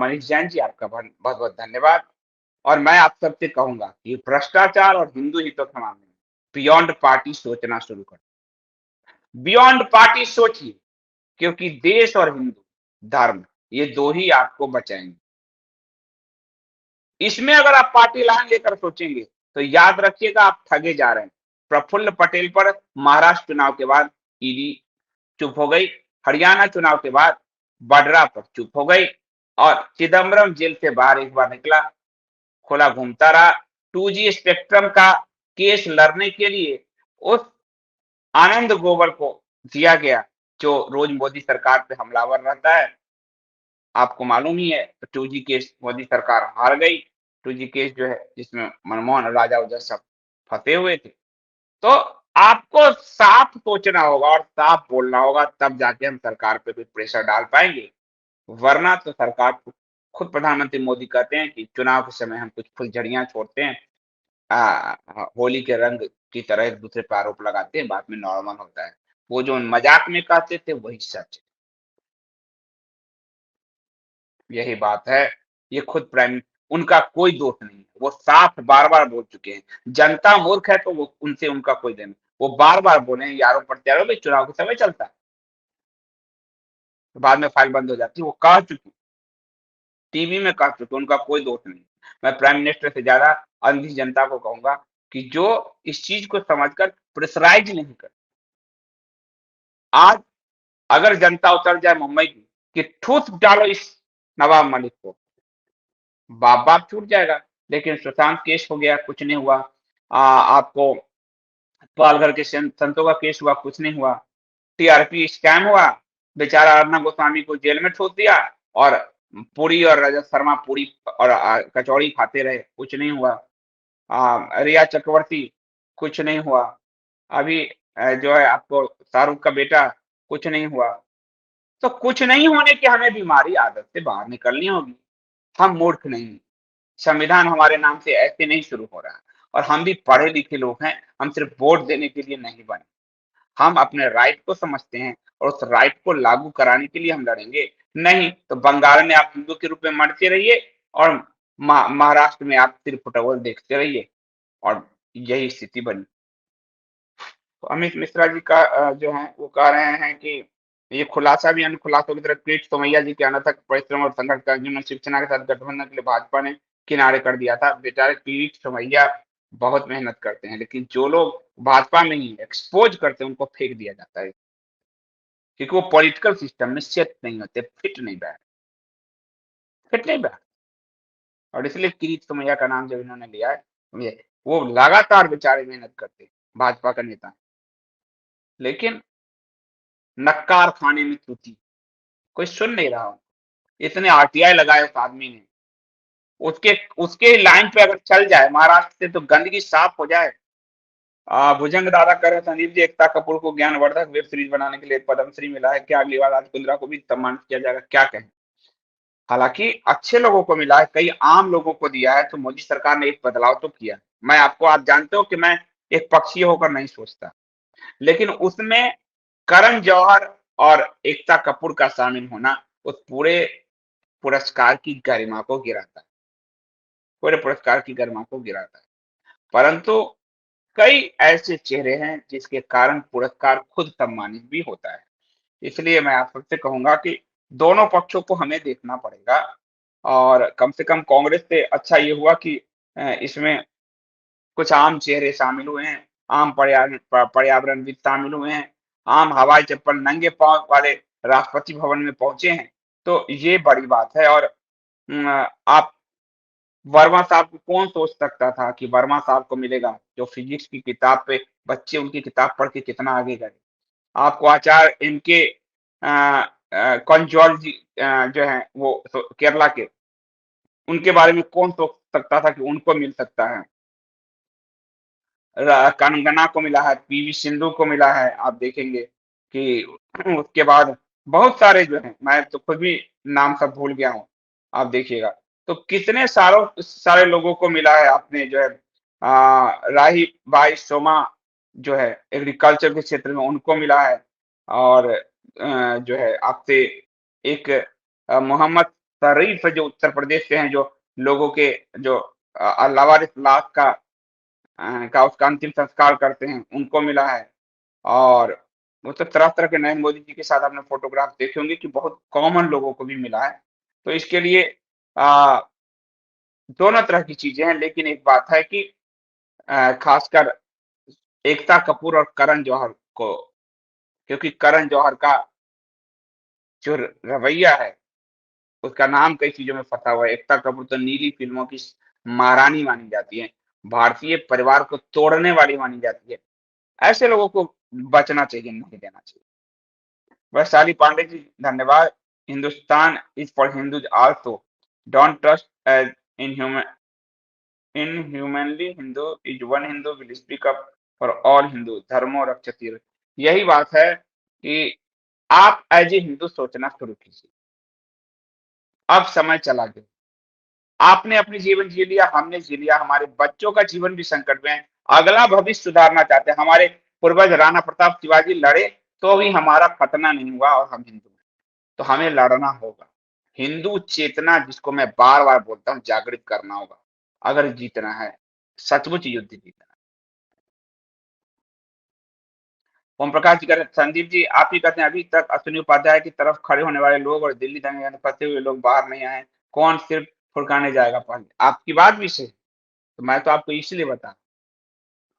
मनीष जैन जी, आपका बहुत-बहुत धन्यवाद। और मैं आप सबसे कहूँगा कि भ्रष्टाचार और हिंदू हितों के मामले में बियॉन्ड पार्टी सोचना शुरू करें। बियॉन्ड पार्टी सोचिए, क्योंकि देश और हिंदू धर्म ये 2 ही आपको बचाएँगे। इसमें अगर आप पार्टी लाइन लेकर सोचेंगे, तो याद रखिएगा आप ठगे जा रहे हैं। प्रफुल्ल पटेल पर महाराष्ट्र चुनाव के बाद ईडी चुप हो गई, हरियाणा चुनाव के बाद वाड्रा पर चुप हो गई और चिदंबरम जेल से बाहर एक बार निकला, खुला घूमता रहा। 2G स्पेक्ट्रम का केस लड़ने के लिए उस आनंद ग्रोवर को दिया गया, जो रोज मोदी सरकार पे हमलावर रहता है। आपको मालूम ही है, 2G केस मोदी सरकार हार गई। 2G केस जो है, जिसमें मनमोहन और राजा वजह सब फंसे हुए थे। तो आपको साफ सोचना होगा और साफ बोलना होगा, तब जाके हम सरकार पे कोई प्रेशर डाल पाएँगे। वरना तो सरकार को खुद प्रधानमंत्री मोदी कहते हैं कि चुनाव के समय हम कुछ फुलझड़ियाँ छोड़ते हैं, होली के रंग की तरह एक-दूसरे पे आरोप लगाते हैं, बाद में नॉर्मल होता है। वो जो मज़ाक में कहते थे, वही सच है। यही बात है। ये खुद प्राइम उनका कोई दोष नहीं है। वो साफ बार-बार बोल चुके हैं। जनता मूर्ख है तो वो उनसे उनका कोई देन वो बार-बार बोले हैं, यारों प्रत्यारों में चुनाव के समय चलता है। तो बाद में फाइल बंद हो जाती है। वो कह चुके, टीवी में कह चुके, उनका कोई दोष नहीं। मैं प्राइम मिनिस्टर से ज़्यादा अंधी जनता को कहूँगा कि जो इस चीज़ को समझकर प्रेशराइज़ नहीं कर। आज अगर जनता उतर जाए मुंबई की कि ठूस डालो इस नवाब मलिक को, बाप-बाप छूट जाएगा। लेकिन सुशांत केस हो गया, कुछ नहीं हुआ। आपको पालघर के संतों का केस हुआ, कुछ नहीं हुआ। टीआरपी स्कैम हुआ, बेचारा अर्नब गोस्वामी को जेल में ठूस दिया और पुरी और रजत शर्मा पूरी और कचौड़ी खाते रहे, कुछ नहीं हुआ। रिया चक्रवर्ती, कुछ नहीं हुआ। अभी जो है आपको शाहरुख का बेटा, कुछ नहीं हुआ। तो कुछ नहीं होने की हमें बीमारी आदत से बाहर निकलनी होगी। हम मूर्ख नहीं हैं। संविधान हमारे नाम से ऐसे नहीं शुरू हो रहा है और हम भी पढ़े लिखे लोग हैं, हम सिर्फ वोट देने के लिए नहीं बने। हम अपने राइट को समझते हैं और उस राइट को लागू कराने के लिए हम लड़ेंगे। नहीं तो बंगाल में आप हिंदू के रूप में मरते रहिए और महाराष्ट्र में आप सिर्फ फुटबॉल देखते रहिए और यही स्थिति बनी। तो अमित मिश्रा जी का जो है वो कह रहे हैं कि ये खुलासा भी अन्य खुलासों की तरह किरीट सोमैया जी के अनथक परिश्रम और संघर्ष का जिन्होंने शिवसेना के साथ गठबंधन के लिए भाजपा ने किनारे कर दिया था। बेचारे किरीट सोमैया बहुत मेहनत करते हैं, लेकिन जो लोग भाजपा में ही एक्सपोज करते हैं, उनको फेंक दिया जाता है, क्योंकि वो पॉलिटिकल सिस्टम में सेट नहीं होते, फिट नहीं बैठ। और इसलिए किरीट सोमैया का नाम जब इन्होंने लिया है, ये वो लगातार बेचारे मेहनत करते हैं, भाजपा का नेता है। लेकिन नक्कार खाने में त्रुटि, कोई सुन नहीं रहा हो। इतने आरटीआई लगाए उस आदमी ने, उसके उसके लाइन पे अगर चल जाए महाराष्ट्र से तो गंदगी साफ हो जाए। भुजंग दादा कह रहे संदीप जी, एकता कपूर को ज्ञानवर्धक वेब सीरीज बनाने के लिए पद्मश्री मिला है, क्या अगली बार राज कुंद्रा को भी सम्मानित किया जाएगा, क्या कहें? हालांकि अच्छे लोगों को मिला है, कई आम लोगों को दिया है, तो मोदी सरकार ने एक बदलाव तो किया। मैं आपको, आप जानते हो कि मैं एक पक्षीय होकर नहीं सोचता, लेकिन उसमें करण जौहर और एकता कपूर का शामिल होना उस पूरे पुरस्कार की गरिमा को गिराता है, पूरे पुरस्कार की गरिमा को गिराता है। परंतु कई ऐसे चेहरे हैं जिसके कारण पुरस्कार खुद सम्मानित भी होता है। इसलिए मैं आप सबसे कहूँगा कि दोनों पक्षों को हमें देखना पड़ेगा और कम से कम कांग्रेस से अच्छा ये हुआ कि इसमें कुछ आम चेहरे शामिल हुए हैं, आम पर्यावरणविद शामिल हुए हैं, आम हवाई चप्पल नंगे पाँव वाले राष्ट्रपति भवन में पहुँचे हैं। तो ये बड़ी बात है और आप वर्मा साहब को कौन सोच सकता था कि वर्मा साहब को मिलेगा, जो फिजिक्स की किताब पे बच्चे उनकी किताब पढ़ के कितना आगे गए। आपको आचार्य इनके कॉन्जॉल जी जो हैं वो केरला के, उनके बारे में कौन सोच सकता था कि उनको मिल सकता है। कंगना को मिला है, पीवी सिंधु को मिला है, आप देखेंगे कि उसके बाद बहुत सारे जो हैं, मैं तो खुद भी नाम सब भूल गया हूँ, आप देखिएगा। तो कितने सारे लोगों को मिला है, आपने जो है राही बाई सोमा जो है एग्रीकल्चर के क्षेत्र में उनको मिला है और जो है आपसे एक मोहम्मद शरीफ जो उत्तर प्रदेश से हैं, जो लोगों के जो लावारिस लाश का उसका अंतिम संस्कार करते हैं, उनको मिला है। और वो तो तरह-तरह के नरेंद्र मोदी जी के साथ आपने फ़ोटोग्राफ देखे होंगे कि बहुत कॉमन लोगों को भी मिला है। तो इसके लिए अ, दोनों तरह की चीज़ें हैं, लेकिन एक बात है कि ख़ासकर एकता कपूर और करण जौहर को, क्योंकि करण जौहर का जो रवैया है, उसका नाम कई चीज़ों में फँसा हुआ है। एकता कपूर तो नीली फ़िल्मों की महारानी मानी जाती हैं, भारतीय परिवार को तोड़ने वाली मानी जाती है। ऐसे लोगों को बचना चाहिए, नहीं देना चाहिए। वैशाली पांडे जी, धन्यवाद। Hindustan is for Hindus also, don't trust as inhumanly Hindu is one Hindu will speak up for all Hindu धर्मो रक्षति। यही बात है कि आप एज़ ए हिंदू सोचना शुरू कीजिए। अब समय चला गया। आपने अपनी जीवन जी लिया, हमने जी लिया, हमारे बच्चों का जीवन भी संकट में है। अगला भविष्य सुधारना चाहते हैं। हमारे पूर्वज राणा प्रताप शिवाजी लड़े, तो भी हमारा खतना नहीं हुआ और हम हिंदू हैं। तो हमें लड़ना होगा। हिंदू चेतना, जिसको मैं बार-बार बोलता हूँ, जागृत करना होगा। अगर जीतना है, सचमुच युद्ध जीतना है। ओम प्रकाश जी कह रहे हैं, संदीप जी आप ही कहते हैं अभी तक अश्विनी उपाध्याय की तरफ खड़े होने वाले लोग और दिल्ली दंगे में फंसे हुए लोग बाहर नहीं आए। कौन सिर्फ फुड़काने जाएगा पहले? आपकी बात भी सही। तो मैं तो आपको इसलिए बता,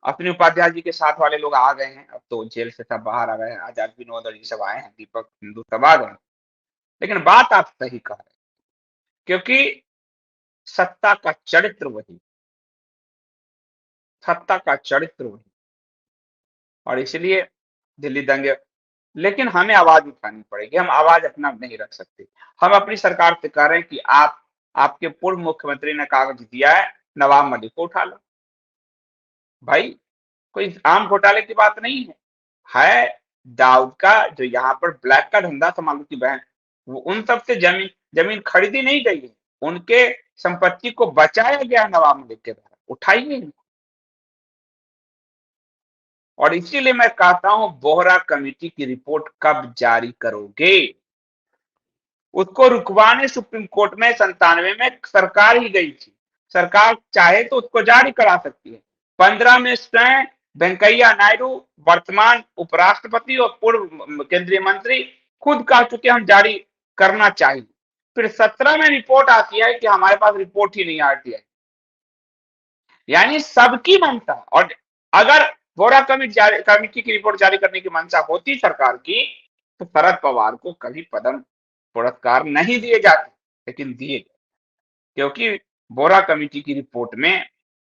अश्विनी उपाध्याय जी के साथ वाले लोग आ गए हैं, अब तो जेल से सब बाहर आ गए हैं, आजाद विनोद और ये सब आए हैं, दीपक हिंदू सब आ गए हैं। लेकिन बात आप सही कह रहे हैं, क्योंकि सत्ता का चरित्र वही, सत्ता का चरित्र वही, और इसलिए दिल्ली दंगे। लेकिन हमें आवाज उठानी पड़ेगी, हम आवाज अपना नहीं रख सकते। हम अपनी सरकार से कह रहे हैं कि आपके पूर्व मुख्यमंत्री ने कागज दिया है, नवाब मलिक को उठा लो। भाई, कोई आम घोटाले की बात नहीं है। दाऊद का जो यहाँ पर ब्लैक का धंधा था, मालूम की बहन, वो उन सब से जमीन जमीन खरीदी नहीं गई है, उनके संपत्ति को बचाया गया नवाब मलिक के द्वारा। उठाइए इनको। और इसीलिए मैं कहता हूं, बोहरा कमेटी की रिपोर्ट कब जारी करोगे? उसको रुकवाने सुप्रीम कोर्ट में 97 में सरकार ही गई थी। सरकार चाहे तो उसको जारी करा सकती है। 15 में स्वयं वेंकैया नायडू, वर्तमान उपराष्ट्रपति और पूर्व केंद्रीय मंत्री, खुद कह चुके हम जारी करना चाहिए। फिर 17 में रिपोर्ट आती है कि हमारे पास रिपोर्ट ही नहीं आती है। यानी सबकी मंशा। और अगर वोरा कमेटी की रिपोर्ट जारी करने की मंशा होती सरकार की, तो शरद पवार को कभी पद्म पुरस्कार नहीं दिए जाते, लेकिन दिए गए, क्योंकि बोरा कमेटी की रिपोर्ट में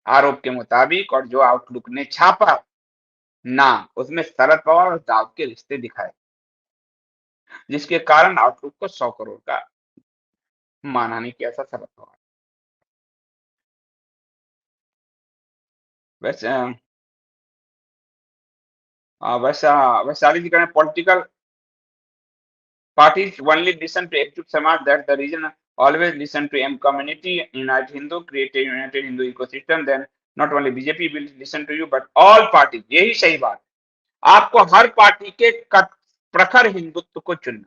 आरोप के मुताबिक, और जो आउटलुक ने छापा नाम, उसमें शरद पवार और दाऊद के रिश्ते दिखाए, जिसके कारण आउटलुक को 100 करोड़ का मानहानि किया था शरद पवार। वैसे वैशाली जी करें, political parties only listen to Achyut Samaj, that the region always listen to M community, unite Hindu, create a united Hindu ecosystem, then not only BJP will listen to you, but all parties। यही सही बात। आपको हर party के प्रखर हिंदुत्व को चुनना,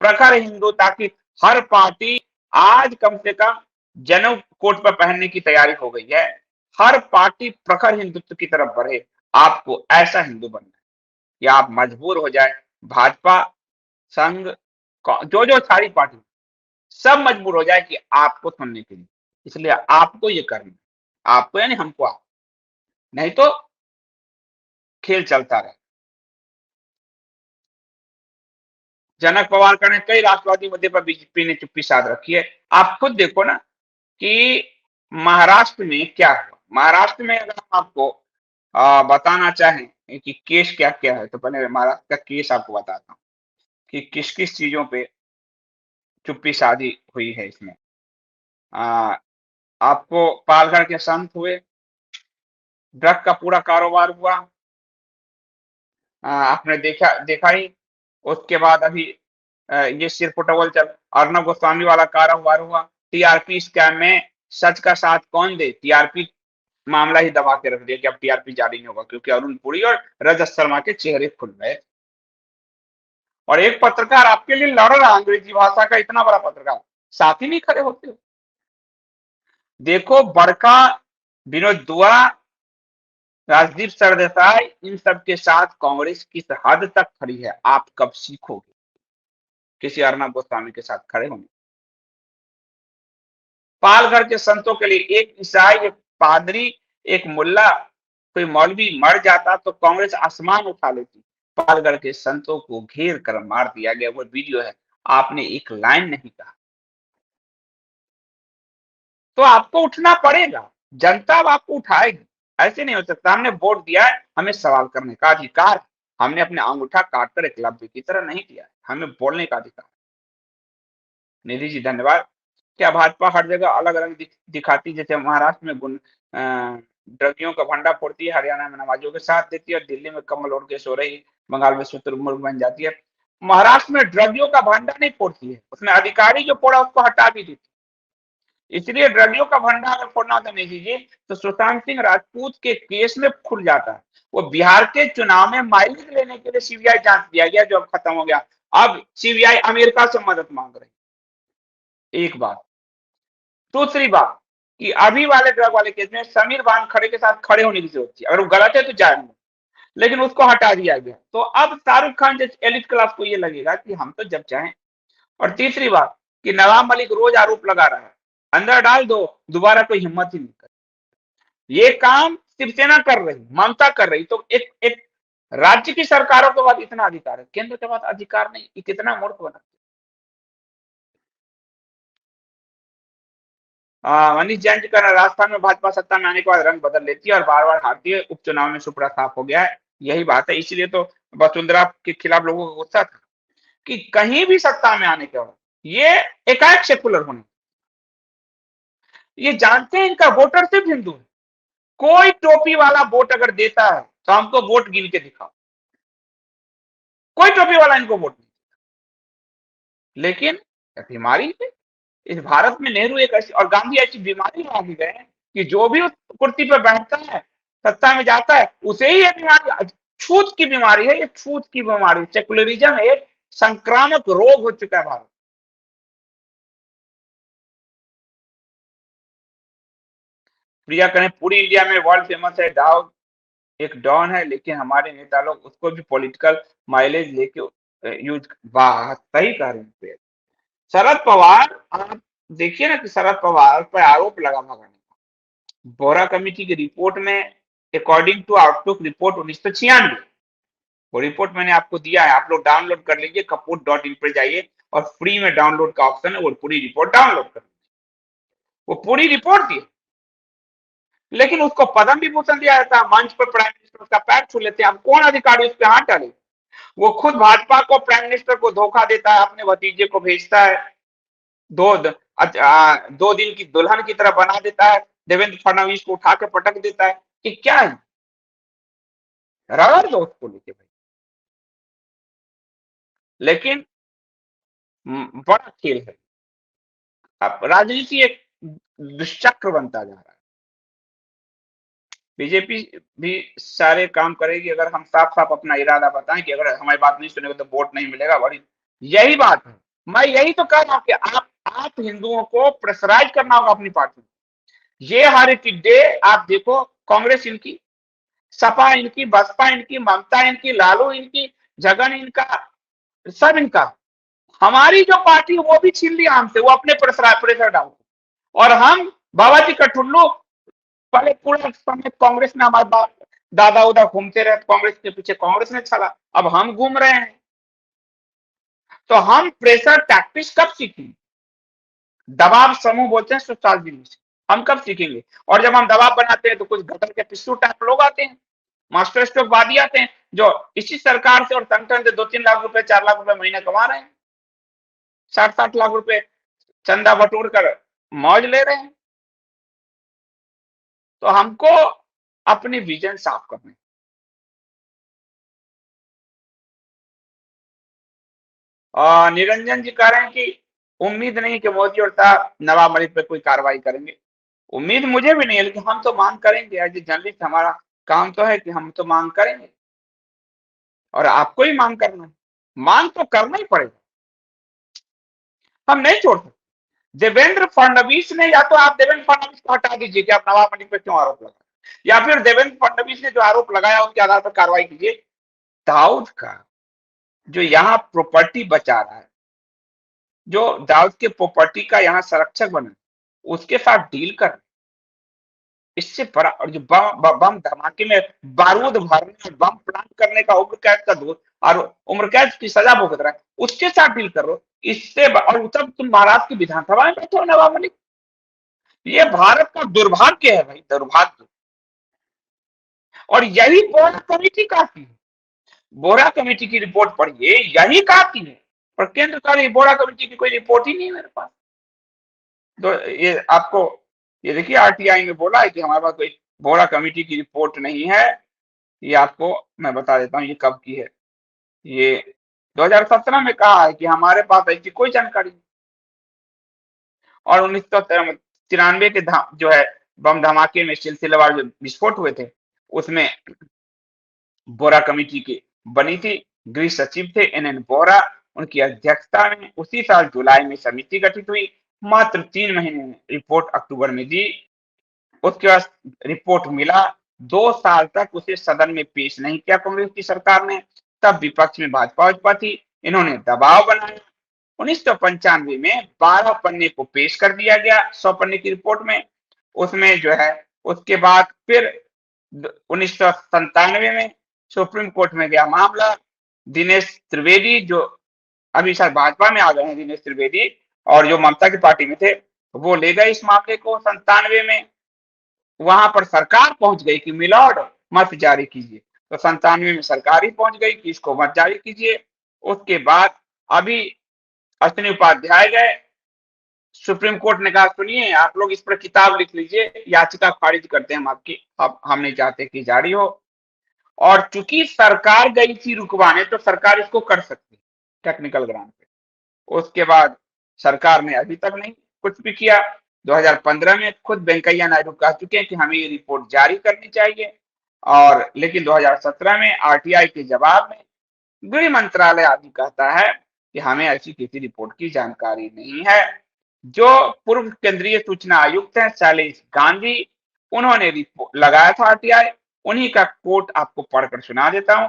प्रखर हिंदू, ताकि हर पार्टी, आज कम से कम जनेऊ कोट पर पहनने की तैयारी हो गई है, हर पार्टी प्रखर हिंदुत्व की तरफ बढ़े। आपको ऐसा हिंदू बनना है, या आप मजबूर हो जाए, भाजपा, संघ, जो सारी पार्टी, सब मजबूर हो जाए कि आपको सुनने के लिए। इसलिए आपको ये करना है, आपको यानी हमको, आप, नहीं तो खेल चलता रहे। जनक पवार का ने कई राष्ट्रवादी मुद्दे पर बीजेपी ने चुप्पी साध रखी है। आप खुद देखो ना कि महाराष्ट्र में क्या हुआ। महाराष्ट्र में अगर हम आपको बताना चाहें कि केस क्या क्या है, तो पहले महाराष्ट्र का केस आपको बताता हूँ कि किस किस चीजों पे चुप्पी साधी हुई है इसमें। आ, आपको पालघर के संत हुए, ड्रग का पूरा कारोबार हुआ, आपने देखा ही। उसके बाद अभी ये सिरपुटवल चल, अर्णव गोस्वामी वाला कारोबार हुआ। टीआरपी स्कैम में सच का साथ कौन दे? टीआरपी मामला ही दबा के रख दिया कि अब टीआरपी जारी नहीं होगा, क्योंकि अरुण पुरी और रजत शर्मा के चेहरे खुल गए। और एक पत्रकार आपके लिए लड़ रहा, अंग्रेजी भाषा का इतना बड़ा पत्रकार, साथ ही नहीं खड़े होते हो। देखो बड़का, विनोद दुआ, राजदीप सरदेसाई, इन सब के साथ कांग्रेस किस हद तक खड़ी है, आप कब सीखोगे किसी अर्नब गोस्वामी के साथ खड़े होने। पालघर के संतों के लिए एक ईसाई, एक पादरी, एक मुल्ला, कोई मौलवी मर जाता तो कांग्रेस आसमान उठा लेती। पालघर के संतों को घेर कर मार दिया गया, वो वीडियो है, आपने एक लाइन नहीं कहा। तो आपको उठना पड़ेगा, जनता अब आपको उठाएगी, ऐसे नहीं हो सकता। हमने वोट दिया है, हमें सवाल करने का अधिकार, हमने अपने अंगूठा काटकर एकलव्य की तरह नहीं दिया है, हमें बोलने का अधिकार। निधि जी धन्यवाद। क्या भाजपा हर जगह अलग अलग दिखाती, जैसे महाराष्ट्र में ड्रगियों का भंडा फोड़ती है, हरियाणा में नमाजियों के साथ देती है, और दिल्ली में कमल ओढ़ के सो रही, बंगाल में शुतुरमुर्ग बन जाती है। महाराष्ट्र में ड्रगियों का भंडा नहीं फोड़ती है, उसमें अधिकारी जो फोड़ा उसको हटा भी देती है। इसलिए ड्रगियों का भंडा अगर फोड़ना होता नहीं जी, तो सुशांत सिंह राजपूत के केस में खुल जाता है। वो बिहार के चुनाव में माइलेज लेने के लिए सीबीआई जांच दिया गया, जो अब खत्म हो गया। अब सीबीआई अमेरिका से मदद मांग रही, एक बात। दूसरी बात कि अभी वाले ड्रग वाले केस में समीर वानखड़े के साथ खड़े होने की जरूरत थी, अगर वो गलत है तो जाए, लेकिन उसको हटा दिया गया। तो अब शाहरुख खान जैसे एलिट क्लास को ये लगेगा कि हम तो जब चाहें। और तीसरी बात कि नवाब मलिक रोज आरोप लगा रहा है, अंदर डाल दो, दोबारा कोई हिम्मत ही नहीं कर। ये काम शिवसेना कर रही, ममता कर रही, तो एक राज्य की सरकारों के बाद इतना अधिकार है, केंद्र के पास अधिकार नहीं, ये कितना मूर्ख बना। मनीष जैन जी का राजस्थान में भाजपा सत्ता में आने के बाद रंग बदल लेती है और बार बार हारती है, उपचुनाव में सुपड़ा साफ हो गया है, यही बात है। इसलिए तो वसुंधरा के खिलाफ लोगों को गुस्सा था कि कहीं भी सत्ता में आने के बाद ये एकाएक सेकुलर होने, ये जानते हैं इनका वोटर सिर्फ हिंदू है। कोई टोपी वाला वोट अगर देता है तो हमको वोट गिन के दिखाओ, कोई टोपी वाला इनको वोट नहीं। लेकिन बीमारी है इस भारत में, नेहरू एक ऐसी और गांधी ऐसी बीमारी ला दी गए कि जो भी उस कुर्सी पर बैठता है, सत्ता में जाता है, उसे ही ये बीमारी, छूत की बीमारी है, ये छूत की बीमारी। सेकुलरिज्म एक संक्रामक रोग हो चुका है भारत। प्रिया करें पूरी इंडिया में वर्ल्ड फेमस है डाव, एक डॉन है, लेकिन हमारे नेता लोग उसको भी पॉलिटिकल माइलेज लेके यूज, वाह सही कह रहे हैं। शरद पवार, आप देखिए ना कि शरद पवार पर आरोप लगा भगाने का, बोरा कमेटी की रिपोर्ट में, अकॉर्डिंग टू आउटलुक रिपोर्ट 1996, वो रिपोर्ट मैंने आपको दिया है, आप लोग डाउनलोड कर लीजिए, कपूर.in पर जाइए और फ्री में डाउनलोड का ऑप्शन है, वो पूरी रिपोर्ट डाउनलोड कर, वो पूरी रिपोर्ट दी। लेकिन उसको पद्म विभूषण दिया जाता है, मंच पर प्राइम मिनिस्टर उसका पैर छू लेते हैं। अब कौन अधिकारी उस पर हाथ डाले? वो खुद भाजपा को, प्राइम मिनिस्टर को धोखा देता है, अपने भतीजे को भेजता है, दो 2 दिन की दुल्हन की तरह बना देता है, देवेंद्र फडणवीस को उठा के पटक देता है कि क्या है, रगड़ दो उसको लेके भाई। लेकिन बड़ा खेल है, अब राजनीति एक दुष्चक्र बनता जा रहा है। बीजेपी भी सारे काम करेगी अगर हम साफ साफ अपना इरादा बताएं कि अगर हमारी बात नहीं सुनेगा तो वोट नहीं मिलेगा, बड़ी यही बात है। मैं यही तो कह रहा हूं कि आप हिंदुओं को प्रेशराइज करना होगा अपनी पार्टी में। ये हर एक डे आप देखो, कांग्रेस इनकी, सपा इनकी, बसपा इनकी, ममता इनकी, लालू इनकी, जगन इनका, सब इनका। हमारी जो पार्टी वो भी छीन ली हमसे, वो अपने प्रेशर डालते, और हम बाबा जी का ठुल्लू, पहले पूरा समय कांग्रेस में हमारे दादा उदा घूमते रहे, कांग्रेस के पीछे कांग्रेस ने चला, अब हम घूम रहे हैं। तो हम प्रेशर टैक्टिक्स कब सीखेंगे? दबाव समूह बोलते हैं सुशाल जी से, हम कब सीखेंगे? और जब हम दबाव बनाते हैं तो कुछ गटर के पिस्सू टाइप लोग आते हैं, मास्टर स्ट्रोक वादी आते हैं, जो इसी सरकार से और संगठन से 2-3 लाख रुपए 4 लाख रुपए महीने कमा रहे हैं, 60-60 लाख रुपए चंदा बटोर कर मौज ले रहे हैं। तो हमको अपनी विजन साफ करनी। और निरंजन जी कह रहे हैं कि उम्मीद नहीं कि मोदी और शाह नवाब मलिक पे कोई कार्रवाई करेंगे। उम्मीद मुझे भी नहीं है, लेकिन हम तो मांग करेंगे, एज ए जर्नलिस्ट हमारा काम तो है कि हम तो मांग करेंगे, और आपको ही मांग करना है। मांग तो करना ही पड़ेगा, हम नहीं छोड़ सकते। देवेंद्र फडणवीस ने, या तो आप देवेंद्र फडणवीस को हटा दीजिए कि आप नवाब मलिक पे क्यों आरोप लगा, या फिर देवेंद्र फडणवीस ने जो आरोप लगाया उसके आधार पर कार्रवाई कीजिए। दाऊद का जो यहाँ प्रॉपर्टी बचा रहा है, जो दाऊद के प्रॉपर्टी का यहाँ संरक्षक बना, उसके साथ डील कर, इससे बड़ा, और जो बम धमाके में बारूद भरने और बम प्लांट करने का उम्र कैद का दोष और उम्र कैद की सजा भुगत रहा है, उसके साथ डील करो। इससे और तब तुम महाराष्ट्र की विधानसभा में बैठे हो नवाब मलिक। ये भारत का दुर्भाग्य है भाई, दुर्भाग्य। और यही बोरा कमेटी कहती है, बोरा कमेटी की रिपोर्ट पढ़िए, यही कहती है, पर केंद्र सरकार बोरा कमेटी की कोई रिपोर्ट ही नहीं है मेरे पास। तो ये आपको, ये देखिए आरटीआई ने बोला है कि हमारे पास कोई बोरा कमेटी की रिपोर्ट नहीं है। ये आपको मैं बता देता हूँ ये कब की है। ये 2017 में कहा है कि हमारे पास ऐसी कोई जानकारी नहीं। और 1993 के जो है बम धमाके में सिलसिलेवार जो विस्फोट हुए थे, उसमें बोरा कमेटी की बनी थी, गृह सचिव थे एनएन बोरा, उनकी अध्यक्षता में उसी साल जुलाई में समिति गठित हुई, मात्र 3 महीने में रिपोर्ट अक्टूबर में दी। उसके बाद रिपोर्ट मिला, 2 साल तक उसे सदन में पेश नहीं किया कांग्रेस की सरकार ने, तब विपक्ष में भाजपा थी, इन्होंने दबाव बनाया। 1995 में 12 पन्ने को पेश कर दिया गया 100 पन्ने की रिपोर्ट में, उसमें जो है उसके बाद फिर 1997 में सुप्रीम कोर्ट में गया मामला। दिनेश त्रिवेदी, जो अभी शायद भाजपा में आ गए हैं दिनेश त्रिवेदी, और जो ममता की पार्टी में थे, वो ले गए इस मामले को 97 में। वहां पर सरकार पहुंच गई कि मिलॉर्ड मत जारी कीजिए, तो 97 में सरकार ही पहुंच गई कि इसको मत जारी कीजिए। उसके बाद अभी अश्विनी उपाध्याय गए, सुप्रीम कोर्ट ने कहा सुनिए आप लोग इस पर किताब लिख लीजिए, याचिका खारिज करते हैं हम आपकी, अब हम नहीं चाहते कि जारी हो। और चूंकि सरकार गई थी रुकवाने, तो सरकार इसको कर सकती टेक्निकल ग्राउंड पे। उसके बाद सरकार ने अभी तक नहीं कुछ भी किया। 2015 में खुद वेंकैया नायडू कह चुके हैं कि हमें ये रिपोर्ट जारी करनी चाहिए, और लेकिन 2017 में आरटीआई के जवाब में गृह मंत्रालय आदि कहता है कि हमें ऐसी किसी रिपोर्ट की जानकारी नहीं है। जो पूर्व केंद्रीय सूचना आयुक्त हैं शैलेश गांधी, उन्होंने रिपोर्ट लगाया था आरटीआई, उन्हीं का कोट आपको पढ़कर सुना देता हूं।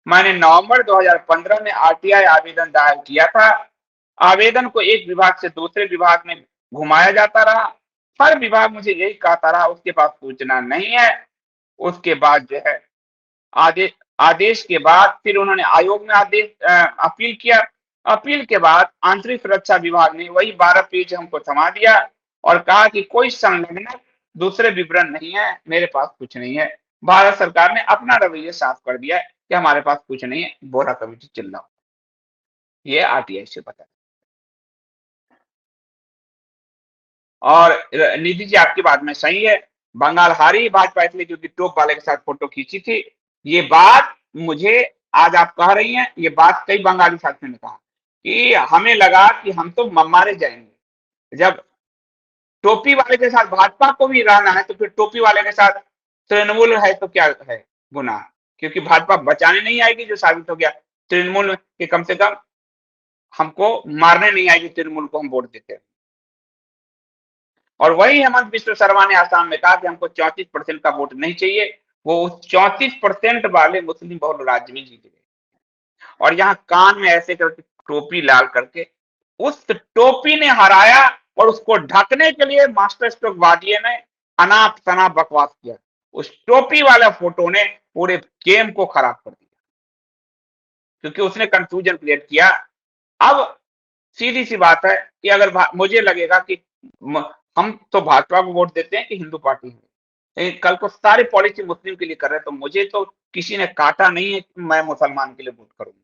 मैंने नवंबर 2015 में आरटीआई आवेदन दायर किया था। आवेदन को एक विभाग से दूसरे विभाग में घुमाया जाता रहा, हर विभाग मुझे यही कहता रहा उसके पास सूचना नहीं है। उसके बाद जो है आदेश आदेश के बाद फिर उन्होंने आयोग में अपील किया। अपील के बाद आंतरिक सुरक्षा विभाग ने वही 12 पेज हमको थमा दिया और कहा कि कोई संलग्न दूसरे विवरण नहीं है, मेरे पास कुछ नहीं है। भारत सरकार ने अपना रवैया साफ कर दिया है कि हमारे पास कुछ नहीं है, बोरा कमेटी चल रहा। ये आरटीआई से पता। और निधि जी आपकी बात में सही है, बंगाल हारी भाजपा इसलिए क्योंकि टोप वाले के साथ फोटो खींची थी। ये बात मुझे आज आप कह रही हैं, ये बात कई बंगाली साथियों ने कहा कि हमें लगा कि हम तो मारे जाएंगे। जब टोपी वाले के साथ भाजपा को भी रहना है, तो फिर टोपी वाले के साथ तृणमूल है तो क्या है गुनाह, क्योंकि भाजपा बचाने नहीं आएगी, जो साबित हो गया तृणमूल के कम से कम हमको मारने नहीं आएगी, तृणमूल को हम वोट देते हैं। और वही हेमंत बिश्व शर्मा ने आसाम में कहा कि हमको 34% का वोट नहीं चाहिए, वो उस 34% वाले मुस्लिम बहुल राज्य में जीत गए। और यहाँ कान में ऐसे करके टोपी लाल करके उस टोपी ने हराया, और उसको ढकने के लिए मास्टर स्ट्रोक वादिये ने अनाप शनाप बकवास किया। उस टोपी वाला फोटो ने पूरे गेम को खराब कर दिया, क्योंकि उसने कंफ्यूजन क्रिएट किया। अब सीधी सी बात है कि अगर मुझे लगेगा कि हम तो भाजपा को वोट देते हैं कि हिंदू पार्टी है, लेकिन कल को सारी पॉलिसी मुस्लिम के लिए कर रहे हैं, तो मुझे तो किसी ने काटा नहीं है कि मैं मुसलमान के लिए वोट करूंगा।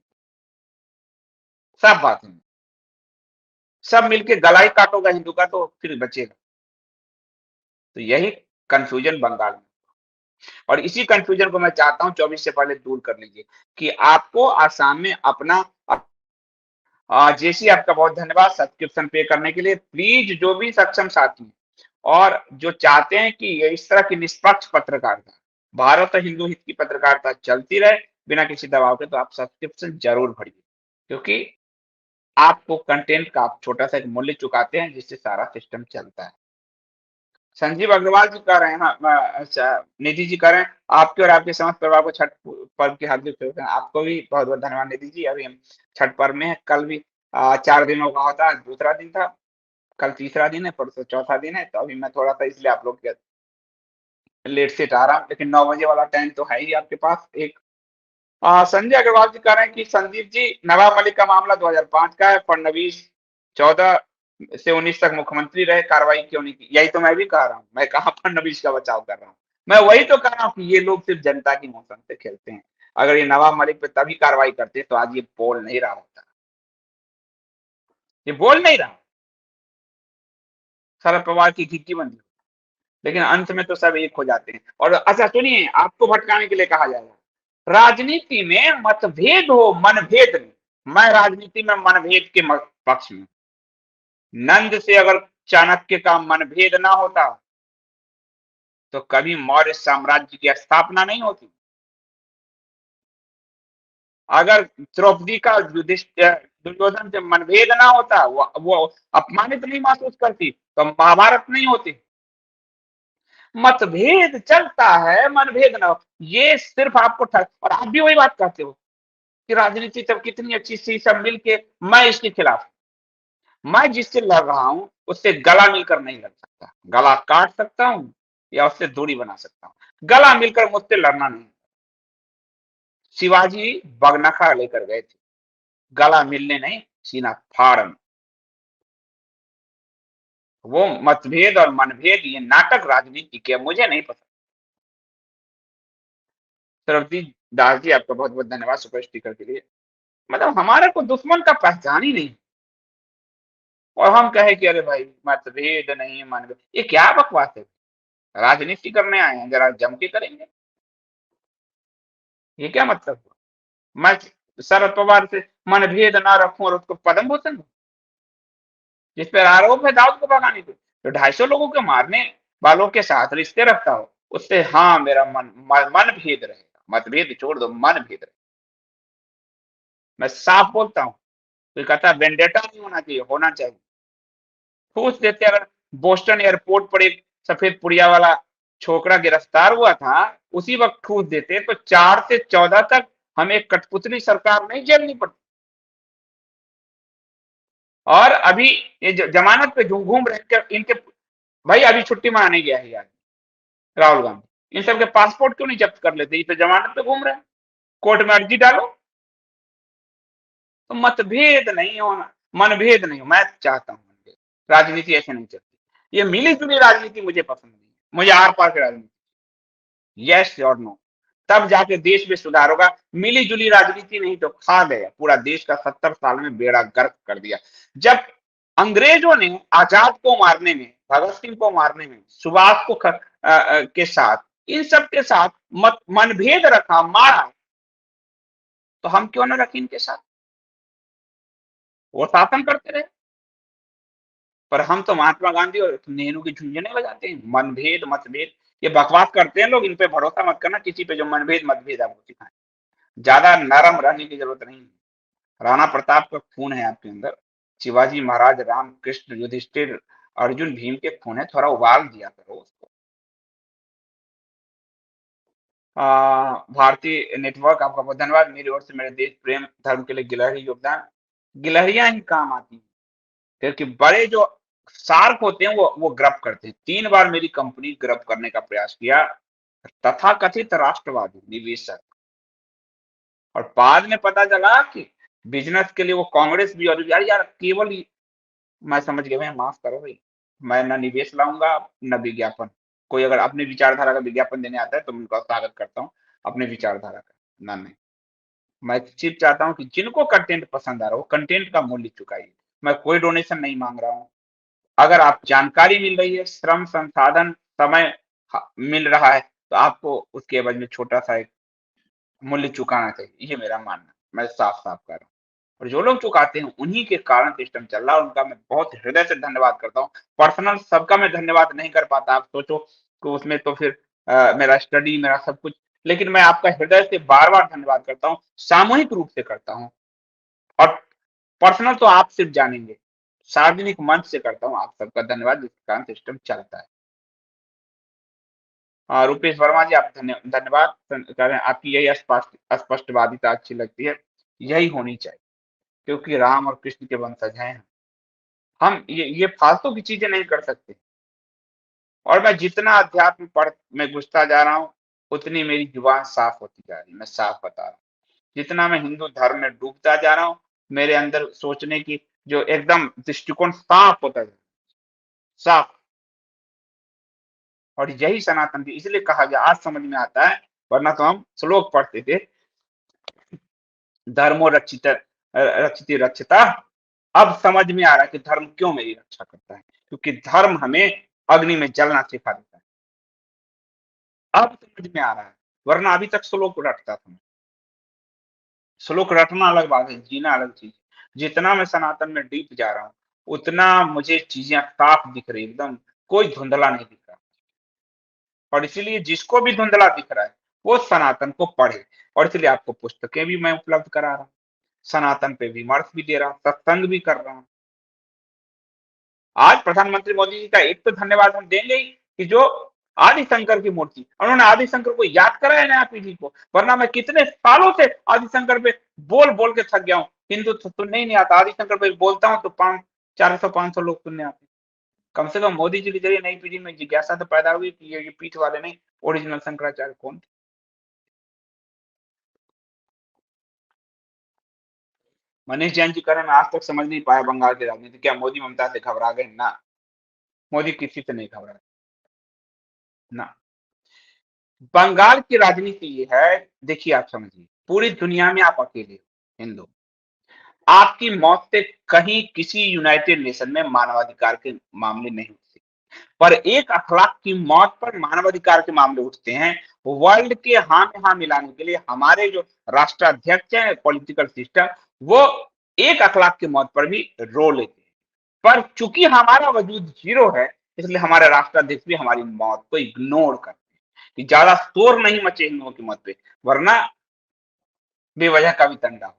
सब बात है, सब मिलके गला ही काटोगा हिंदू का तो फिर बचेगा। तो यही कंफ्यूजन बंगाल में, और इसी कंफ्यूजन को मैं चाहता हूं 24 से पहले दूर कर लीजिए कि आपको आसाम में अपना जेसी आपका बहुत धन्यवाद सब्सक्रिप्शन पे करने के लिए। प्लीज जो भी सक्षम साथी हैं और जो चाहते हैं कि ये इस तरह की निष्पक्ष पत्रकारिता, भारत और हिंदू हित की पत्रकारिता चलती रहे बिना किसी दबाव के, तो आप सब्सक्रिप्शन जरूर भरिए। क्योंकि आपको कंटेंट का आप छोटा-सा एक मूल्य चुकाते हैं जिससे सारा सिस्टम चलता है। संजीव अग्रवाल जी कह रहे हैं, हाँ, अच्छा निधि जी कह रहे हैं, आपके और आपके समस्त परिवार को छठ पर्व की हार्दिक शुभकामनाएं। आपको भी बहुत-बहुत धन्यवाद निधि जी। अभी हम छठ पर्व में हैं, कल भी 4 दिनों का होता है, आज दूसरा दिन था, कल तीसरा दिन है, परसों चौथा दिन है, तो अभी मैं थोड़ा-सा इसलिए आप लोग के लेट सेट आ रहा हूँ, लेकिन 9 बजे वाला टाइम तो है ही आपके पास एक। संजय अग्रवाल जी कह रहे हैं कि संदीप जी, नवाब मलिक का मामला 2005 का है, फडणवीस 14 से 19 तक मुख्यमंत्री रहे, कार्रवाई क्यों नहीं की? यही तो मैं भी कह रहा हूँ, मैं कहाँ फडणवीस का बचाव कर रहा हूँ। मैं वही तो कह रहा हूँ कि ये लोग सिर्फ जनता की मौसम से खेलते हैं। अगर ये नवाब मलिक पे तभी कार्रवाई करते तो आज ये बोल नहीं रहा होता, ये बोल नहीं रहा, शरद पवार की घिट्टी बंदी। लेकिन अंत में तो सब एक हो जाते हैं। और अच्छा सुनिए, आपको भटकाने के लिए कहा जाएगा, राजनीति में मतभेद हो, मनभेद नहीं। मैं राजनीति में मनभेद के पक्ष में। नंद से अगर चाणक्य का मनभेद ना होता तो कभी मौर्य साम्राज्य की स्थापना नहीं होती। अगर द्रौपदी का दुर्योधन से मनभेद ना होता, वो अपमानित नहीं महसूस करती, तो महाभारत नहीं होती। मतभेद चलता है, मनभेद ना हो, ये सिर्फ आपको और आप भी वही बात कहते हो कि राजनीति तब कितनी अच्छी सी, सब मिलके। मैं इसके खिलाफ, मैं जिससे लड़ रहा हूं उससे गला मिलकर नहीं लड़ सकता, गला काट सकता हूं या उससे दूरी बना सकता हूं, गला मिलकर मुझसे लड़ना नहीं। शिवाजी बगनखा लेकर गए थे, गला मिलने नहीं, सीना फाड़ने। वो मतभेद और मनभेद ये नाटक राजनीति के मुझे नहीं पसंद। सरबजीत दास जी, आपका बहुत बहुत धन्यवाद सुपर स्टिकर के लिए। मतलब हमारे को दुश्मन का पहचान ही नहीं, और हम कहे कि अरे भाई मतभेद नहीं, मनभेद, ये क्या बकवास है? राजनीति करने आए हैं, जरा जम के करेंगे, ये क्या मतलब हुआ? मैं शरद पवार से मनभेद ना रखूं और उसको पद्म भूषण दूं? जिस पर आरोप है दाऊद को भगाने के, तो 250 लोगों के मारने वालों के साथ रिश्ते रखता हो, उससे हाँ मेरा मन भेद रहेगा, मतभेद छोड़ दो, मन भेद रहेगा। मैं साफ बोलता हूँ, कोई कहता है वेंडेटा नहीं होना चाहिए, होना चाहिए। ठूस देते, अगर बोस्टन एयरपोर्ट पर एक सफेद पुड़िया वाला छोकरा गिरफ्तार हुआ था, उसी वक्त ठूस देते तो 4 से 14 तक हमें कठपुतली सरकार नहीं झेलनी पड़ती। और अभी ये जमानत पे घूम रहे इनके, भाई अभी छुट्टी मनाने गया है यार राहुल गांधी, इन सबके पासपोर्ट क्यों नहीं जब्त कर लेते? ये तो जमानत पे घूम रहे हैं, कोर्ट में अर्जी डालो। तो मतभेद नहीं होना, मनभेद नहीं हो, मैं चाहता हूं मनभेद, राजनीति ऐसे नहीं चलती। ये मिली जुली राजनीति मुझे पसंद नहीं है, मुझे आर पार की राजनीति, यस और नो, तब जाके देश में सुधार होगा। मिली जुली राजनीति नहीं तो खा गया पूरा देश का, 70 साल में बेड़ा गर्क कर दिया। जब अंग्रेजों ने आजाद को मारने में, भगत सिंह को मारने में, सुभाष को के साथ, इन सब के साथ मनभेद रखा, मारा, तो हम क्यों ना रखें इनके साथ? वो शासन करते रहे, पर हम तो महात्मा गांधी और नेहरू की झुंझुने बजाते हैं। मनभेद मतभेद ये बकवास करते हैं लोग, इन पे भरोसा मत करना किसी पे जो मनभेद मतभेद आपको सिखाए। ज्यादा नरम रहने की जरूरत नहीं है। राणा प्रताप का खून है आपके अंदर, शिवाजी महाराज, राम कृष्ण, युधिष्ठिर, अर्जुन, भीम के खून है, थोड़ा उबाल दिया करो उसको। भारतीय नेटवर्क, आपका बहुत धन्यवाद। मेरी ओर से मेरे देश प्रेम धर्म के लिए गिलहरी योगदान, गिलहरियां ही काम आती हैं, क्योंकि बड़े जो शार्क होते हैं वो ग्रब करते हैं। 3 बार मेरी कंपनी ग्रब करने का प्रयास किया, तथाकथित राष्ट्रवादी निवेशक, और बाद में पता चला कि बिजनेस के लिए वो कांग्रेस भी, और यार यार केवल मैं समझ गया, मैं माफ करो भाई, मैं ना निवेश लाऊंगा न विज्ञापन। कोई अगर अपनी विचारधारा का विज्ञापन देने आता है तो मैं उनका स्वागत करता हूँ, अपने विचारधारा का ना नहीं। मैं सिर्फ चाहता हूँ कि जिनको कंटेंट पसंद आ रहा हो, कंटेंट का मूल्य चुकाइए। मैं कोई डोनेशन नहीं मांग रहा हूँ। अगर आप जानकारी मिल रही है, श्रम संसाधन समय मिल रहा है, तो आपको उसके एवज में छोटा सा एक मूल्य चुकाना चाहिए, ये मेरा मानना है। मैं साफ साफ कर रहा हूँ, और जो लोग चुकाते हैं उन्हीं के कारण सिस्टम चल रहा है, उनका मैं बहुत हृदय से धन्यवाद करता हूँ। पर्सनल सबका मैं धन्यवाद नहीं कर पाता, आप सोचो कि उसमें तो फिर मेरा स्टडी, मेरा सब कुछ, लेकिन मैं आपका हृदय से बार बार धन्यवाद करता हूँ, सामूहिक रूप से करता हूँ। और पर्सनल तो आप सिर्फ जानेंगे, सार्वजनिक मंच से करता हूँ। आप सबका धन्यवाद, जिस कारण सिस्टम चलता है। रुपेश वर्मा जी, आप धन्यवाद करें, आपकी यही स्पष्टवादिता अच्छी लगती है, यही होनी चाहिए, क्योंकि राम और कृष्ण के वंशज हैं हम। ये फालतू की चीजें नहीं कर सकते। और मैं जितना अध्यात्म पढ़ में घुसता जा रहा हूँ, उतनी मेरी जुबान साफ होती जा रही है। मैं साफ बता रहा हूँ, जितना मैं हिंदू धर्म में डूबता जा रहा हूँ, मेरे अंदर सोचने की जो एकदम दृष्टिकोण साफ होता जा रहा है, साफ। और यही सनातन थी, इसलिए कहा गया, आज समझ में आता है, वरना तो हम श्लोक पढ़ते थे, धर्मो रक्षित रक्षिता। अब समझ में आ रहा है कि धर्म क्यों मेरी रक्षा करता है, क्योंकि धर्म हमें अग्नि में जलना सिखा देता है। अब समझ में आ रहा है, वरना अभी तक श्लोक रटता था मैं। श्लोक रटना अलग बात है, जीना अलग चीज। जितना मैं सनातन में डीप जा रहा हूँ, उतना मुझे चीजें साफ दिख रही, एकदम कोई धुंधला नहीं दिख रहा। और इसीलिए जिसको भी धुंधला दिख रहा है, वो सनातन को पढ़े। और इसलिए आपको पुस्तकें भी मैं उपलब्ध करा रहा हूँ, सनातन पे विमर्श भी दे रहा हूँ, सत्संग भी कर रहा हूँ। आज प्रधानमंत्री मोदी जी का एक तो धन्यवाद हम देंगे ही, कि जो आदिशंकर की मूर्ति, उन्होंने आदिशंकर को याद कराया नया पीढ़ी को। वरना मैं कितने सालों से आदिशंकर पे बोल बोल के थक गया हूँ। हिंदू तो सुनने ही नहीं आता, आदिशंकर पे बोलता हूँ तो 400-500 लोग सुनने आते हैं। कम से कम मोदी जी के जरिए नई पीढ़ी में जिज्ञासा तो पैदा हुई कि ये पीठ वाले नहीं, ओरिजिनल शंकराचार्य कौन थे। मनीष जैन जी कह रहे हैं, मैं आज तक समझ नहीं पाया बंगाल की राजनीति, क्या मोदी ममता से घबरा गए? ना, मोदी किसी से नहीं घबरा ना। बंगाल की राजनीति ये है, देखिए आप समझिए, पूरी दुनिया में आप अकेले हो हिंदू। आपकी मौत से कहीं किसी यूनाइटेड नेशन में मानवाधिकार के मामले नहीं उठते, पर एक अखलाक की मौत पर मानवाधिकार के मामले उठते हैं। वर्ल्ड के हाँ में हाँ मिलाने के लिए हमारे जो राष्ट्राध्यक्ष है, पॉलिटिकल सिस्टम, वो एक अखलाक की मौत पर भी रो लेते हैं। पर चूंकि हमारा वजूद जीरो है, इसलिए हमारे राष्ट्राध्यक्ष भी हमारी मौत को इग्नोर करते हैं कि ज्यादा शोर नहीं मचे हिंदुओं की मौत पे, वरना बेवजह का भी तंडा हो।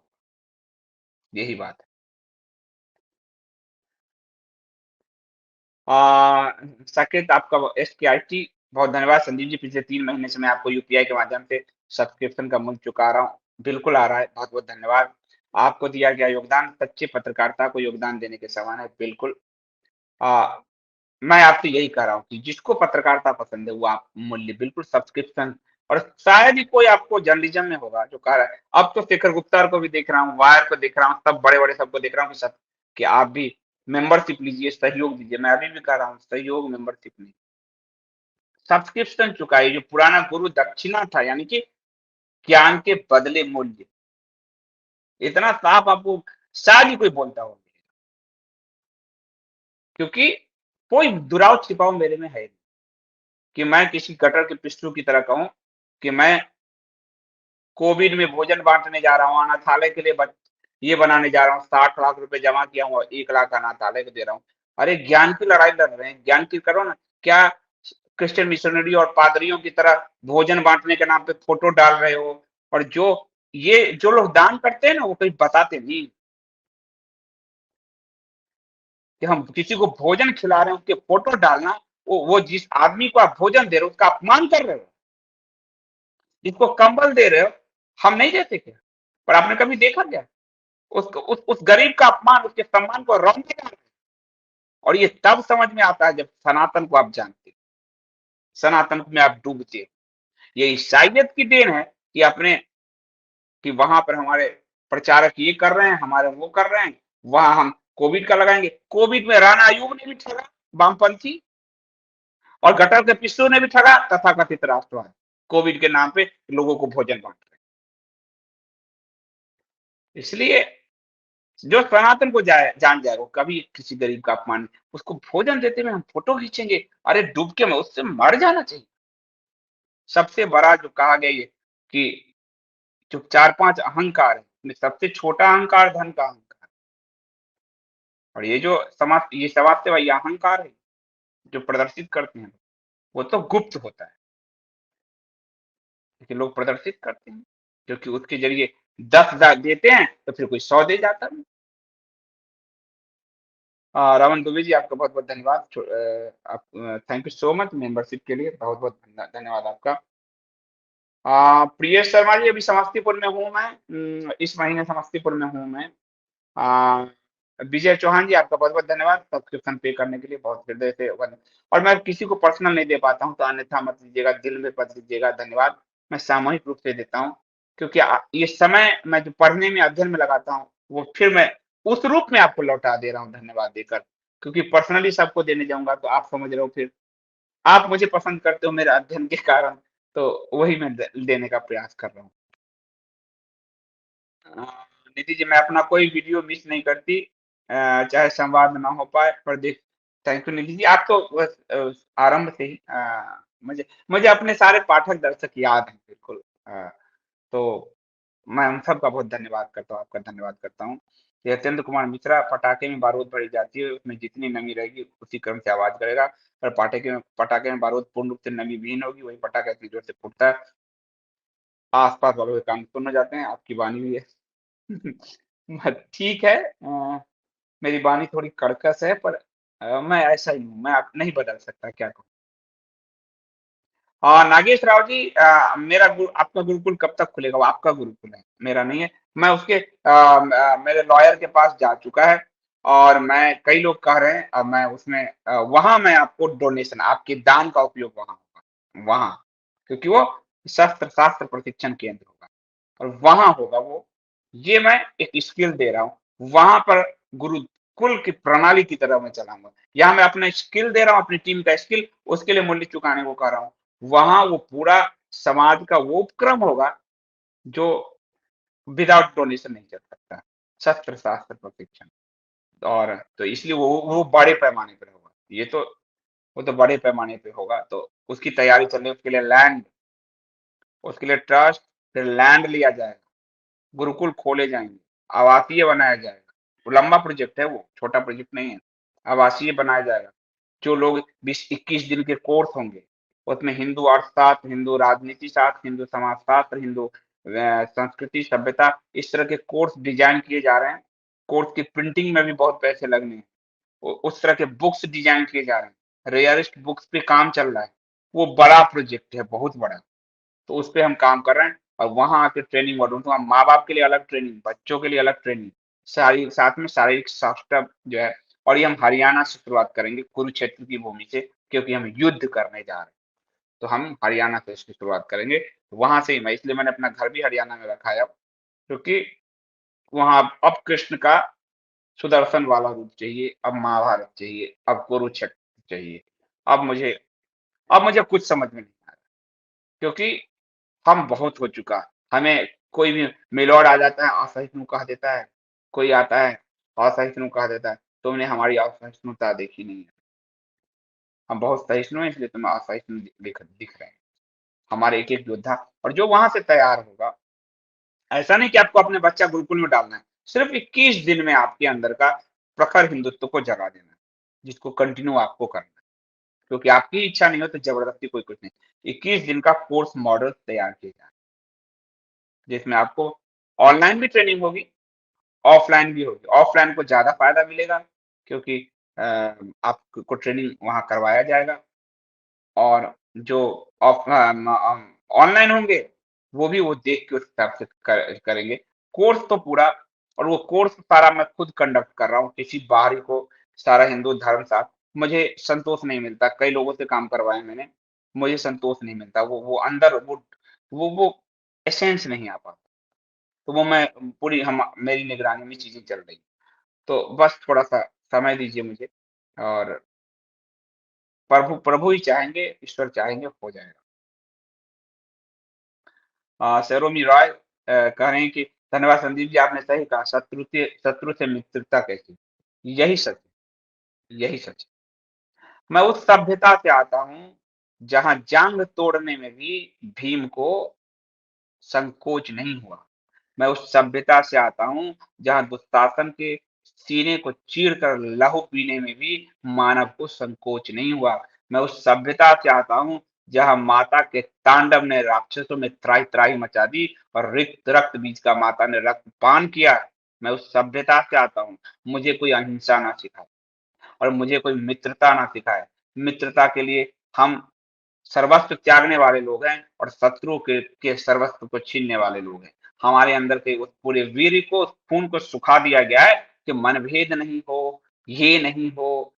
यही बात है। साकेत, आपका SKIT बहुत धन्यवाद। संदीप जी, पिछले 3 महीने से मैं आपको यूपीआई के माध्यम से सब्सक्रिप्शन का मूल्य चुका रहा हूँ, बिल्कुल आ रहा है। बहुत बहुत धन्यवाद। आपको दिया गया योगदान सच्चे पत्रकारिता को योगदान देने के समान है, बिल्कुल। आ, मैं आपसे यही कह रहा हूँ कि जिसको पत्रकारिता पसंद है, वो आप मूल्य बिल्कुल सब्सक्रिप्शन, और शायद ही कोई आपको जर्नलिज्म में होगा जो कह रहा है। अब तो शेखर गुप्ता को भी देख रहा हूँ, वायर को देख रहा हूँ, सब बड़े बड़े सबको देख रहा हूँ कि सब, कि आप भी मेंबरशिप लीजिए, सहयोग दीजिए। मैं अभी भी कह रहा हूँ, सहयोग, मेंबरशिप नहीं, सब्सक्रिप्शन चुकाइए। जो पुराना गुरु दक्षिणा था, यानी कि ज्ञान के बदले मूल्य, इतना साफ आपको शायद ही कोई बोलता हो, क्योंकि कोई दुराव छिपाव मेरे में है नहीं, कि मैं किसी गटर के पिस्टू की तरह कहूं कि मैं कोविड में भोजन बांटने जा रहा हूँ, अनाथालय के लिए ये बनाने जा रहा हूँ, 60 लाख रुपए जमा किया हूँ और 1 लाख अनाथालय को दे रहा हूँ। अरे ज्ञान की लड़ाई लड़ रहे हैं, ज्ञान की करो ना। क्या क्रिश्चियन मिशनरी और पादरियों की तरह भोजन बांटने के नाम पे फोटो डाल रहे हो? और जो लोग दान करते हैं ना, वो कहीं बताते नहीं कि हम किसी को भोजन खिला रहे हैं, उसके फोटो डालना, वो जिस आदमी को आप भोजन दे रहे हो उसका अपमान कर रहे हो। जिसको कंबल दे रहे हो, हम नहीं देते क्या? पर आपने कभी देखा क्या? उसको उस गरीब का अपमान, उसके सम्मान को रौंद दिया। और ये तब समझ में आता है जब सनातन को आप जानते हो, सनातन में आप डूबते हो। ये ईसाइयत की देन है कि अपने, कि वहां पर हमारे प्रचारक ये कर रहे हैं, हमारे वो कर रहे हैं, वहां हम कोविड का लगाएंगे। कोविड में राणा आयोग ने भी ठगा, वामपंथी, और गटर के पिस्सू ने भी ठगा, तथाकथित राष्ट्रवाद, कोविड के नाम पे लोगों को भोजन बांट रहे। इसलिए जो सनातन को जान जाएगा, वो कभी किसी गरीब का अपमान नहीं। उसको भोजन देते हुए हम फोटो खींचेंगे? अरे डूब के मैं उससे मर जाना चाहिए। सबसे बड़ा जो कहा गया ये, कि जो 4-5 अहंकार है, इसमें सबसे छोटा अहंकार धन का अहंकार। और ये जो समाज सेवा, ये अहंकार है जो प्रदर्शित करते हैं, वो तो गुप्त होता है, लेकिन लोग प्रदर्शित करते हैं, क्योंकि उसके जरिए 10,000 देते हैं तो फिर कोई 100 दे जाता है। रमन दुबे जी आपका बहुत-बहुत धन्यवाद। आप thank you so much membership के लिए, बहुत-बहुत धन्यवाद आपका। प्रियेश शर्मा जी अभी समस्तीपुर में हूँ मैं। इस महीने समस्तीपुर में हूँ मैं। अ, विजय चौहान जी आपका बहुत-बहुत धन्यवाद सब्सक्रिप्शन पे करने के लिए बहुत हृदय से और मैं किसी को पर्सनल नहीं दे पाता हूँ तो अन्यथा मत लीजिएगा, दिल में मत लीजिएगा, धन्यवाद। मैं सामूहिक रूप से देता हूँ क्योंकि ये समय मैं जो पढ़ने में, अध्ययन में लगाता हूँ, वो फिर मैं उस रूप में आपको लौटा दे रहा हूँ धन्यवाद देकर। क्योंकि पर्सनली सबको देने जाऊँगा तो आप समझ रहे हो फिर आप मुझे पसंद करते हो मेरे अध्ययन के कारण, तो वही मैं देने का प्रयास कर रहा हूँ। अ, निधि जी मैं अपना कोई वीडियो मिस नहीं करती चाहे संवाद ना हो पाए पर देख थैंक यू निधि जी आप तो बस आरंभ से ही मुझे मुझे अपने सारे पाठक दर्शक याद हैं बिल्कुल तो मैं उन सबका बहुत धन्यवाद करता हूँ आपका धन्यवाद करता हूँ यतेंद्र कुमार मिश्रा पटाखे में बारूद भरी जाती है उसमें जितनी नमी रहेगी उसी क्रम से आवाज करेगा पर पटाखे में बारूद पूर्ण रूप से नमी विहीन होगी वही पटाखा इतनी जोर से फूटता है आस-पास वालों के कान सुन्न जाते हैं, आपकी वाणी भी है। ठीक है मेरी वाणी थोड़ी कर्कश है पर मैं ऐसा ही हूँ, मैं अब नहीं बदल सकता, क्या कहूँ। नागेश राव जी मेरा आपका गुरुकुल कब तक खुलेगा? वो आपका गुरुकुल है, मेरा नहीं है। मैं उसके मेरे लॉयर के पास जा चुका है और मैं कई लोग कह रहे हैं मैं उसमें वहाँ मैं आपको डोनेशन आपके दान का उपयोग वहाँ होगा, वहाँ। क्योंकि वो शस्त्र शास्त्र प्रशिक्षण केंद्र होगा और वहाँ होगा वो। ये मैं एक स्किल दे रहा हूँ। वहाँ पर गुरुकुल की प्रणाली की तरह मैं चलाऊँगा। यहाँ मैं अपना स्किल दे रहा हूँ, अपनी टीम का स्किल, उसके लिए मूल्य चुकाने को कह रहा हूँ। वहाँ वो पूरा समाज का वो उपक्रम होगा, जो विदाउट डोनेशन नहीं चल सकता। शस्त्र-शास्त्र प्रशिक्षण और तो इसलिए वो बड़े पैमाने पे होगा। ये तो वो तो बड़े पैमाने पे होगा, तो उसकी तैयारी चल रही है, उसके लिए लैंड, उसके लिए ट्रस्ट, फिर लैंड लिया जाएगा, गुरुकुल खोले जाएँगे, आवासीय बनाया जाएगा। वो लंबा प्रोजेक्ट है वो, छोटा प्रोजेक्ट नहीं है। आवासीय बनाया जाएगा। जो लोग 20-21 दिन के कोर्स होंगे, उसमें हिंदू अर्थशास्त्र, हिंदू राजनीति शास्त्र, हिंदू समाजशास्त्र, हिंदू संस्कृति, सभ्यता इस तरह के कोर्स डिज़ाइन किए जा रहे हैं। कोर्स की प्रिंटिंग में भी बहुत पैसे लगने हैं। उस तरह के बुक्स डिज़ाइन किए जा रहे हैं। रेयरिस्ट बुक्स पे काम चल रहा है। वो बड़ा प्रोजेक्ट है, बहुत बड़ा। तो उस पे हम काम कर रहे हैं और वहाँ आके ट्रेनिंग मॉड्यूल तो माँ-बाप के लिए अलग ट्रेनिंग, बच्चों के लिए अलग ट्रेनिंग, सारी साथ में शारीरिक स्वास्थ्य जो है और ये हम हरियाणा से शुरुआत करेंगे, कुरुक्षेत्र की भूमि से क्योंकि हम युद्ध करने जा रहे हैं। तो हम हरियाणा से इसकी शुरुआत करेंगे। वहाँ से ही मैं इसलिए मैंने अपना घर भी हरियाणा में रखा है अब, क्योंकि वहाँ अब कृष्ण का सुदर्शन वाला रूप चाहिए, अब महाभारत चाहिए, अब कुरुक्षेत्र चाहिए। अब मुझे अब मुझे कुछ समझ में नहीं आ रहा, क्योंकि हम बहुत हो चुका। हमें कोई भी मिलोड आ जाता है, असहिष्णु कह देता है। कोई आता है, असहिष्णु कह देता है, तुमने हमारी असहिष्णुता देखी नहीं है। हम बहुत सहिष्णु हैं इसलिए तुम्हें असहिष्णु दिख रहे हैं। हमारे एक-एक योद्धा और जो वहाँ से तैयार होगा, ऐसा नहीं कि आपको अपने बच्चा गुरुकुल में डालना है। सिर्फ़ 21 दिन में आपके अंदर का प्रखर हिंदुत्व को जगा देना है, जिसको कंटिन्यू आपको करना है। क्योंकि आपकी इच्छा नहीं हो तो ज़बरदस्ती कोई कुछ नहीं। 21 दिन का कोर्स मॉडल तैयार किया जाए, जिसमें आपको ऑनलाइन भी ट्रेनिंग होगी ऑफलाइन भी होगी। ऑफलाइन को ज़्यादा फ़ायदा मिलेगा क्योंकि आपको ट्रेनिंग वहाँ करवाया जाएगा और जो ऑनलाइन होंगे, वो भी वो देख के उस हिसाब से करेंगे। कोर्स तो पूरा और वो कोर्स सारा मैं खुद कंडक्ट कर रहा हूँ, किसी बाहरी को सारा हिंदू धर्म शास्त्र मुझे संतोष नहीं मिलता। कई लोगों से काम करवाया मैंने, मुझे संतोष नहीं मिलता। वो अंदर वो एसेंस नहीं आ पाता। तो वो मैं पूरी हम मेरी निगरानी में चीज़ें चल रही हैं। तो बस थोड़ा-सा समय दीजिए मुझे और प्रभु प्रभु ही चाहेंगे, ईश्वर चाहेंगे हो जाएगा। सरोमी रॉय कह रहे हैं कि धन्यवाद संदीप जी आपने सही कहा शत्रु से मित्रता कैसी? यही सच है, यही सच है। मैं उस सभ्यता से आता हूँ, जहाँ जांग तोड़ने में भी भीम को संकोच नहीं हुआ। मैं उस सभ्यता से आता हूँ, जहाँ दुशासन के सीने को चीरकर लहू पीने में भी मानव को संकोच नहीं हुआ। मैं उस सभ्यता से आता हूँ, जहाँ माता के तांडव ने राक्षसों में त्राही-त्राही मचा दी और रिक्त रक्त बीज का माता ने रक्तपान किया। मैं उस सभ्यता से आता हूँ, मुझे कोई अहिंसा ना सिखाए और मुझे कोई मित्रता ना सिखाए। मित्रता के लिए हम सर्वस्व त्यागने वाले लोग हैं और शत्रु के सर्वस्व को छीनने वाले लोग हैं। हमारे अंदर के उस पूरे वीर्य को, उस खून को सुखा दिया गया है कि मनभेद नहीं हो, ये नहीं हो।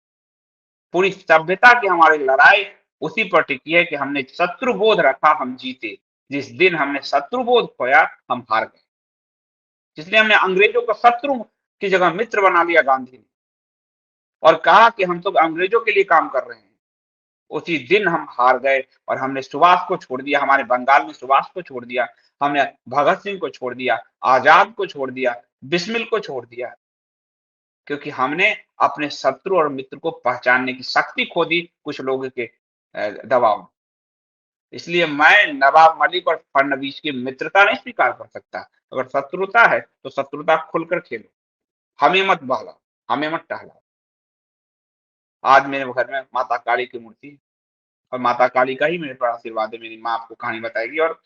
पूरी सभ्यता की हमारी लड़ाई उसी पर टिकी है कि हमने शत्रुबोध रखा, हम जीते। जिस दिन हमने शत्रुबोध खोया, हम हार गए। इसलिए हमने अंग्रेजों को शत्रु की जगह मित्र बना लिया गांधी ने और कहा कि हम तो अंग्रेजों के लिए काम कर रहे हैं। उसी दिन हम हार गए और हमने सुभाष को छोड़ दिया, हमारे बंगाल में सुभाष को छोड़ दिया, हमने भगत सिंह को छोड़ दिया, आजाद को छोड़ दिया, बिस्मिल को छोड़ दिया, क्योंकि हमने अपने शत्रु और मित्र को पहचानने की शक्ति खो दी कुछ लोगों के दबाव में। इसलिए मैं नवाब मलिक और फडणवीस की मित्रता नहीं स्वीकार कर सकता। अगर शत्रुता है तो शत्रुता खुलकर खेलो, हमें मत बहलाओ, हमें मत टहलाओ। आज मेरे घर में माता काली की मूर्ति है और माता काली का ही मेरे पर आशीर्वाद है। मेरी माँ आपको कहानी बताएगी और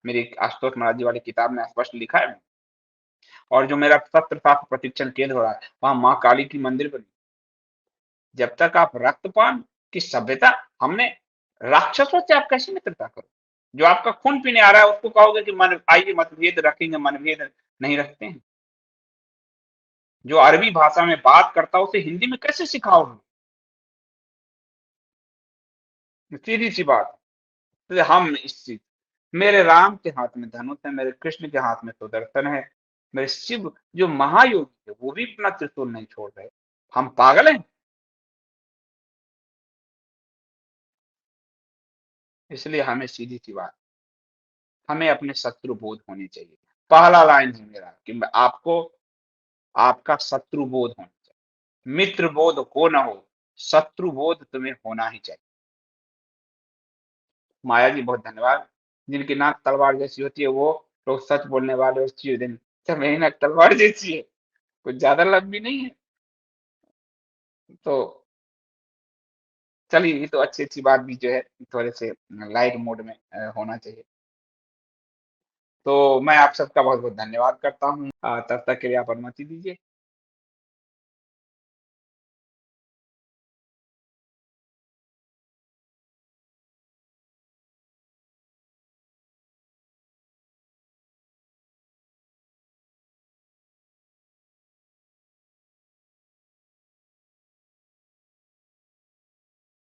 मेरी आशुतोष महाराज जी वाली किताब में स्पष्ट लिखा है। और जो मेरा सत्र शास्त्र प्रशिक्षण केंद्र हो रहा है, वहाँ माँ काली की मंदिर बनी। जब तक आप रक्तपान की सभ्यता, हमने राक्षसों से आप कैसे मित्रता करो? जो आपका खून पीने आ रहा है उसको कहोगे कि मन आइए मतभेद रखेंगे, मनभेद नहीं रखते हैं। जो अरबी भाषा में बात करता है उसे हिंदी में कैसे सिखाओगे? सीधी-सी बात। तो हम इस चीज़ मेरे राम के हाथ में धनुष है, मेरे कृष्ण के हाथ में सुदर्शन है, मेरे शिव जो महायोगी है वो भी अपना त्रिशूल नहीं छोड़ रहे। हम पागल हैं? इसलिए हमें सीधी-सी बात, हमें अपने शत्रु बोध होने चाहिए। पहला लाइन है मेरा कि मैं आपको आपका शत्रु बोध होना चाहिए। मित्र बोध हो ना हो, शत्रु बोध तुम्हें होना ही चाहिए। माया जी बहुत धन्यवाद। जिनकी नाक तलवार जैसी होती है वो लोग सच बोलने वाले और चिरदिन। अच्छा मेरी नाक तलवार जैसी है, कुछ ज़्यादा लंबी नहीं है। तो चलिए ये तो अच्छी-अच्छी बात भी जो है थोड़े से लाइट मोड में होना चाहिए। तो मैं आप सबका बहुत-बहुत धन्यवाद करता हूँ। तब तक के लिए आप अनुमति दीजिए।